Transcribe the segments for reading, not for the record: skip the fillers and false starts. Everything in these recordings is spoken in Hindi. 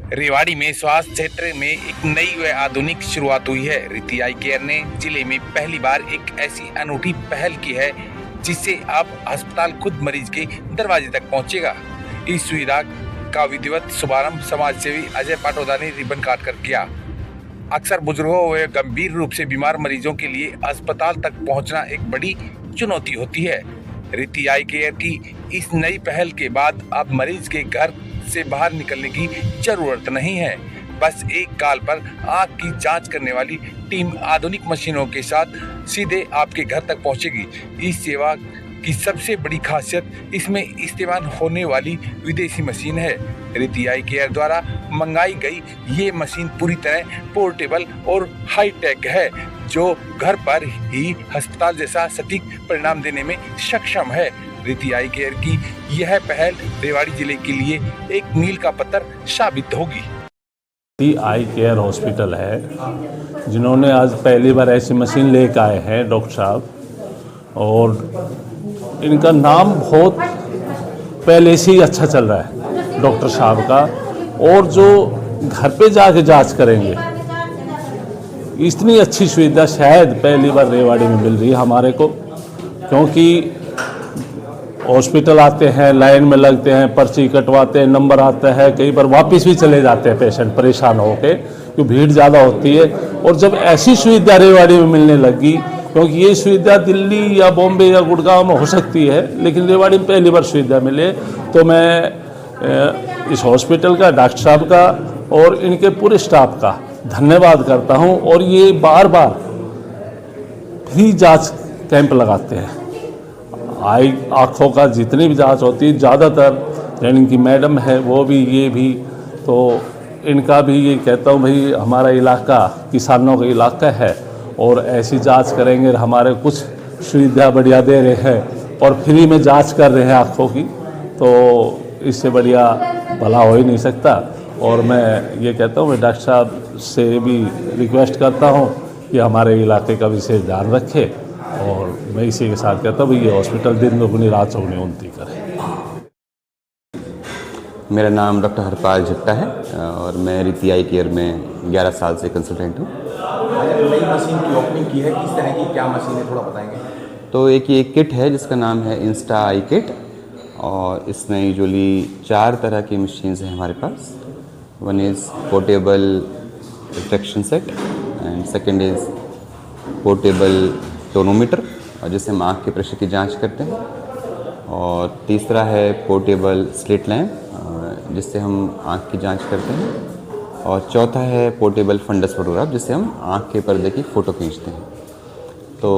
रेवाड़ी में स्वास्थ्य क्षेत्र में एक नई व आधुनिक शुरुआत हुई है। रीति आई केयर ने जिले में पहली बार एक ऐसी अनूठी पहल की है जिससे अब अस्पताल खुद मरीज के दरवाजे तक पहुंचेगा। इस सुविधा का विधिवत शुभारंभ समाज सेवी अजय पाटोदा ने रिबन काट कर किया। अक्सर बुजुर्गों व गंभीर रूप से बीमार मरीजों के लिए अस्पताल तक पहुंचना एक बड़ी चुनौती होती है। रीति आई केयर की इस नई पहल के बाद अब मरीज के घर से बाहर निकलने की जरूरत नहीं है। बस एक कॉल पर आंख की जांच करने वाली टीम आधुनिक मशीनों के साथ सीधे आपके घर तक पहुंचेगी। इस सेवा की सबसे बड़ी खासियत इसमें इस्तेमाल होने वाली विदेशी मशीन है। रीति आई केयर द्वारा मंगाई गई ये मशीन पूरी तरह पोर्टेबल और हाईटेक है, जो घर पर ही अस्पताल जैसा सटीक परिणाम देने में सक्षम है। रीति आई केयर की यह पहल रेवाड़ी जिले के लिए एक मील का पत्थर साबित होगी। रीति आई केयर हॉस्पिटल है जिन्होंने आज पहली बार ऐसी मशीन लेकर आए हैं डॉक्टर साहब, और इनका नाम बहुत पहले से ही अच्छा चल रहा है डॉक्टर साहब का। और जो घर पे जाके जांच करेंगे, इतनी अच्छी सुविधा शायद पहली बार रेवाड़ी में मिल रही है हमारे को, क्योंकि हॉस्पिटल आते हैं, लाइन में लगते हैं, पर्ची कटवाते हैं, नंबर आता है, कई बार वापस भी चले जाते हैं पेशेंट परेशान होके, क्योंकि भीड़ ज़्यादा होती है। और जब ऐसी सुविधा रेवाड़ी में मिलने लगी, क्योंकि ये सुविधा दिल्ली या बॉम्बे या गुड़गांव में हो सकती है, लेकिन रेवाड़ी में पहली बार सुविधा मिले, तो मैं इस हॉस्पिटल का, डॉक्टर साहब का और इनके पूरे स्टाफ का धन्यवाद करता हूँ। और ये बार बार फ्री जांच कैंप लगाते हैं। आँखों का जितनी भी जांच होती है, ज़्यादातर यानी कि मैडम है वो भी, ये भी, तो इनका भी ये कहता हूँ भाई, हमारा इलाका किसानों का इलाका है और ऐसी जांच करेंगे। हमारे कुछ सुविधा बढ़िया दे रहे हैं और फ्री में जांच कर रहे हैं आँखों की, तो इससे बढ़िया भला हो ही नहीं सकता। और मैं ये कहता हूँ, मैं डॉक्टर साहब से भी रिक्वेस्ट करता हूँ कि हमारे इलाके का विशेष ध्यान रखे, और मैं इसी के साथ कहता हूँ ये हॉस्पिटल दिन दोगुनी रात चौगुनी उन्नति करे। मेरा नाम डॉक्टर हरपाल झट्टा है और मैं रीति आई केयर में 11 साल से कंसल्टेंट हूँ। नई मशीन की ओपनिंग की है, किस तरह की क्या मशीन है, थोड़ा बताएंगे? तो एक ये किट है जिसका नाम है इंस्टा आई किट, और इसमें यूजुअली 4 तरह की मशीन्स हैं हमारे पास। One is portable reflection set, and second is portable tonometer, और जिससे हम आँख के प्रेशर की जांच करते हैं, और तीसरा है पोर्टेबल स्लिट लैम्प, जिससे हम आँख की जांच करते हैं, और चौथा है पोर्टेबल फंडस फोटोग्राफ, जिससे हम आँख के पर्दे की फ़ोटो खींचते हैं। तो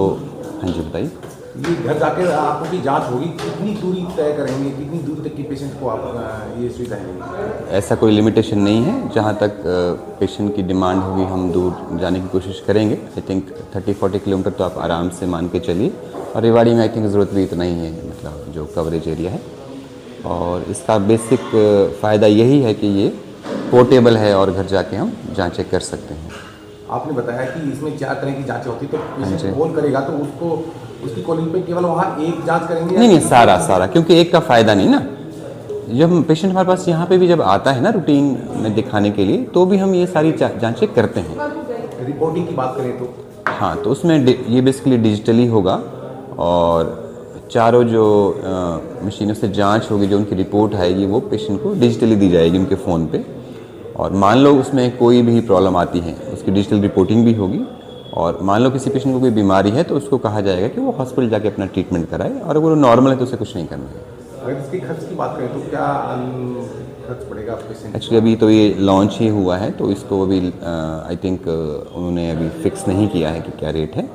हाँ जी बताइए। ये घर जाके आँखों की जांच होगी, कितनी दूरी तय करेंगे, कितनी दूर तक की पेशेंट को आप ये सुविधा है? ऐसा कोई लिमिटेशन नहीं है, जहाँ तक पेशेंट की डिमांड होगी हम दूर जाने की कोशिश करेंगे। आई थिंक 30-40 किलोमीटर तो आप आराम से मान के चलिए, और रेवाड़ी में आई थिंक ज़रूरत भी इतना ही है, मतलब जो कवरेज एरिया है। और इसका बेसिक फ़ायदा यही है कि ये पोर्टेबल है और घर जाके हम जांचें कर सकते हैं। आपने बताया कि इसमें 4 तरह की जांचें होती है, तो पेशेंट फोन करेगा तो उसको उसकी कॉलिंग पे केवल वहाँ एक जांच करेंगे? नहीं, सारा, क्योंकि एक का फ़ायदा नहीं ना। जब पेशेंट हमारे पास यहाँ पे भी जब आता है ना रूटीन में दिखाने के लिए, तो भी हम ये सारी जांचें करते हैं। रिपोर्टिंग की बात करें तो? हाँ, तो उसमें ये बेसिकली डिजिटली होगा, और चारों जो मशीनों से जांच होगी, जो उनकी रिपोर्ट आएगी, वो पेशेंट को डिजिटली दी जाएगी उनके फ़ोन पे। और मान लो उसमें कोई भी प्रॉब्लम आती है, उसकी डिजिटल रिपोर्टिंग भी होगी। और मान लो किसी पेशेंट को कोई बीमारी है, तो उसको कहा जाएगा कि वो हॉस्पिटल जाके अपना ट्रीटमेंट कराए, और अगर वो नॉर्मल है तो उसे कुछ नहीं करना है। अगर इसके खर्च की बात करें तो क्या खर्च पड़ेगा पेशेंट? एक्चुअली अभी तो ये लॉन्च ही हुआ है, तो इसको अभी आई थिंक उन्होंने अभी फिक्स नहीं किया है कि क्या रेट है।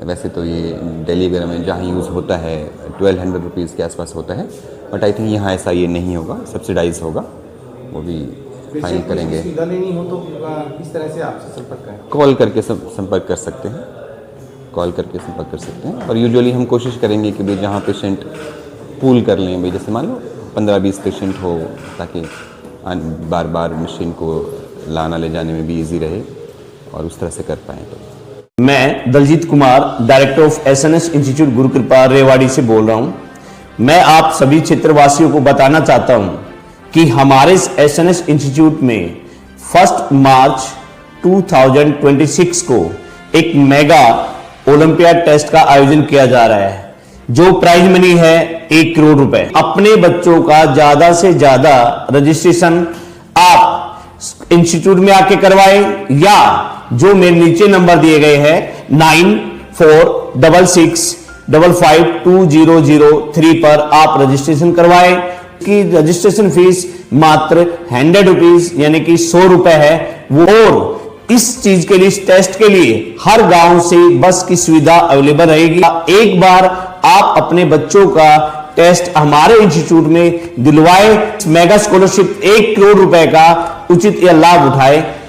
वैसे तो ये दिल्ली वगैरह में जहाँ यूज़ होता है 1200 रुपीज़ के आसपास होता है, बट आई थिंक यहाँ ऐसा ये नहीं होगा, सब्सिडाइज होगा, वो भी फाइनल करेंगे। सुविधा लेनी हो तो किस तरह से आपसे संपर्क करें? कॉल करके संपर्क कर सकते हैं, कॉल करके संपर्क कर सकते हैं। और यूजुअली हम कोशिश करेंगे कि भाई जहाँ पेशेंट पूल कर लें, भाई जैसे मान लो 15-20 पेशेंट हो, ताकि बार बार मशीन को लाना ले जाने में भी इजी रहे, और उस तरह से कर पाएँ। तो मैं Daljeet Kumar, director of SNS institute Gurukripa Rewari से बोल रहा हूं। मैं आप सभी क्षेत्रवासियों को बताना चाहता हूं कि हमारे एसएनएस इंस्टीट्यूट में 1 मार्च 2026 को एक मेगा ओलंपियाड टेस्ट का आयोजन किया जा रहा है, जो प्राइज मनी है 1 करोड़ रुपए। अपने बच्चों का ज्यादा से ज्यादा रजिस्ट्रेशन आप इंस्टीट्यूट में आके करवाएं, या जो मेरे नीचे नंबर दिए गए हैं 9466552003 पर आप रजिस्ट्रेशन करवाएं। कि रजिस्ट्रेशन फीस मात्र 100 रुपीज यानी कि 100 रुपए है वो। और इस चीज के लिए, इस टेस्ट के लिए हर गांव से बस की सुविधा अवेलेबल रहेगी। एक बार आप अपने बच्चों का टेस्ट हमारे इंस्टीट्यूट में दिलवाए, मेगा स्कॉलरशिप 1 करोड़ रुपए का उचित लाभ उठाए।